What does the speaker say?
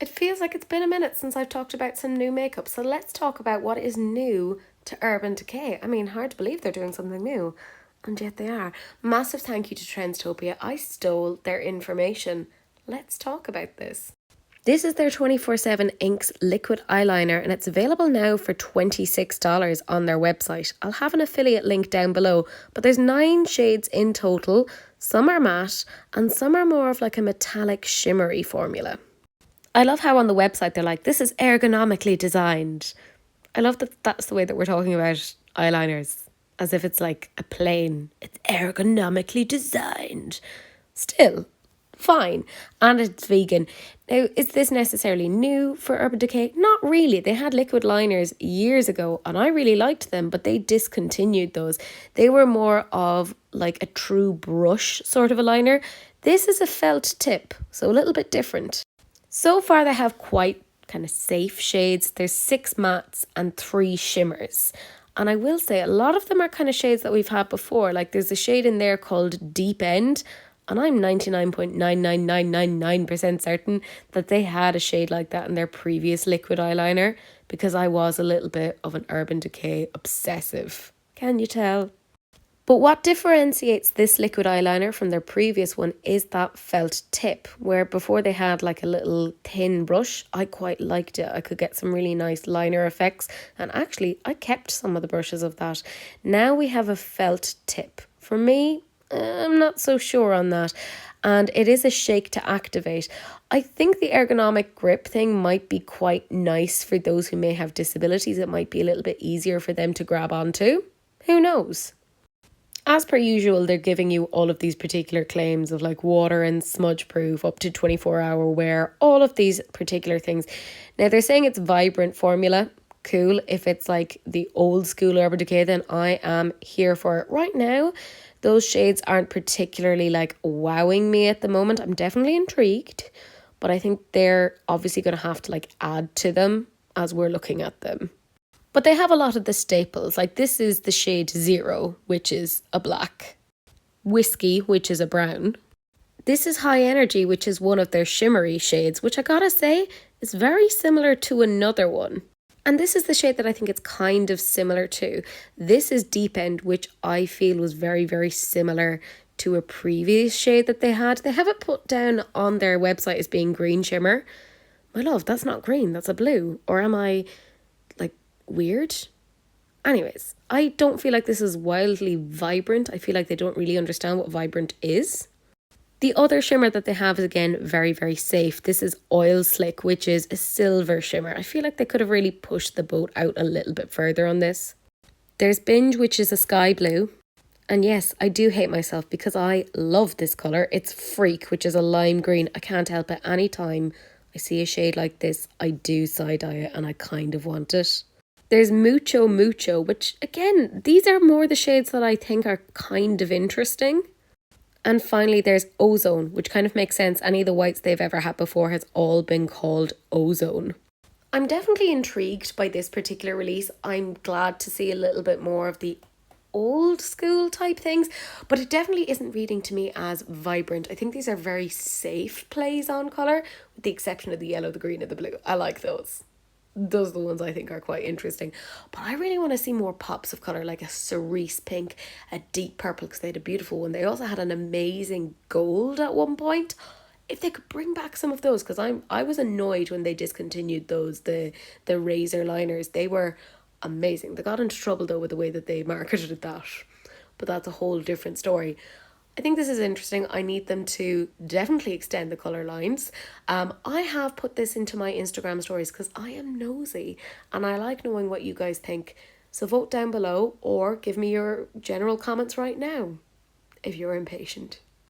It feels like it's been a minute since I've talked about some new makeup, so let's talk about what is new to Urban Decay. I mean, hard to believe they're doing something new, and yet they are. Massive thank you to Trendstopia. I stole their information. Let's talk about this. This is their 24/7 Inks liquid eyeliner, and it's available now for $26 on their website. I'll have an affiliate link down below, but there's 9 shades in total. Some are matte and some are more of like a metallic shimmery formula. I love how on the website they're like, this is ergonomically designed. I love that that's the way that we're talking about eyeliners, as if it's like a plane. It's ergonomically designed. Still, fine. And it's vegan. Now, is this necessarily new for Urban Decay? Not really. They had liquid liners years ago and I really liked them, but they discontinued those. They were more of like a true brush sort of a liner. This is a felt tip, so a little bit different. So far they have quite kind of safe shades. There's 6 mattes and 3 shimmers. And I will say a lot of them are kind of shades that we've had before. Like there's a shade in there called Deep End. And I'm 99.99999% certain that they had a shade like that in their previous liquid eyeliner, because I was a little bit of an Urban Decay obsessive. Can you tell? But what differentiates this liquid eyeliner from their previous one is that felt tip, where before they had like a little thin brush. I quite liked it. I could get some really nice liner effects, and actually I kept some of the brushes of that. Now we have a felt tip. For me, I'm not so sure on that, and it is a shake to activate. I think the ergonomic grip thing might be quite nice for those who may have disabilities. It might be a little bit easier for them to grab onto. Who knows? As per usual, they're giving you all of these particular claims of like water and smudge proof, up to 24-hour wear, all of these particular things. Now they're saying it's vibrant formula. Cool. If it's like the old school Urban Decay, then I am here for it. Right now, those shades aren't particularly like wowing me at the moment. I'm definitely intrigued, but I think they're obviously going to have to like add to them as we're looking at them. But they have a lot of the staples. Like this is the shade Zero, which is a black. Whiskey, which is a brown. This is High Energy, which is one of their shimmery shades, which I gotta say is very similar to another one. And this is the shade that I think it's kind of similar to. This is Deep End, which I feel was very, very similar to a previous shade that they had. They have it put down on their website as being green shimmer. My love, that's not green, that's a blue. Or am I like weird? Anyways, I don't feel like this is wildly vibrant. I feel like they don't really understand what vibrant is. The other shimmer that they have is again very, very safe. This is Oil Slick, which is a silver shimmer. I feel like they could have really pushed the boat out a little bit further on this. There's Binge, which is a sky blue. And yes, I do hate myself because I love this colour. It's Freak, which is a lime green. I can't help it. Anytime I see a shade like this, I do side-eye it and I kind of want it. There's Mucho Mucho, which again, these are more the shades that I think are kind of interesting. And finally, there's Ozone, which kind of makes sense. Any of the whites they've ever had before has all been called Ozone. I'm definitely intrigued by this particular release. I'm glad to see a little bit more of the old school type things, but it definitely isn't reading to me as vibrant. I think these are very safe plays on colour, with the exception of the yellow, the green and the blue. I like those. Those are the ones I think are quite interesting. But I really want to see more pops of colour, like a cerise pink, a deep purple, because they had a beautiful one. They also had an amazing gold at one point. If they could bring back some of those, because I was annoyed when they discontinued those, the razor liners. They were amazing. They got into trouble though with the way that they marketed that. But that's a whole different story. I think this is interesting. I need them to definitely extend the colour lines. I have put this into my Instagram stories because I am nosy and I like knowing what you guys think. So vote down below or give me your general comments right now if you're impatient.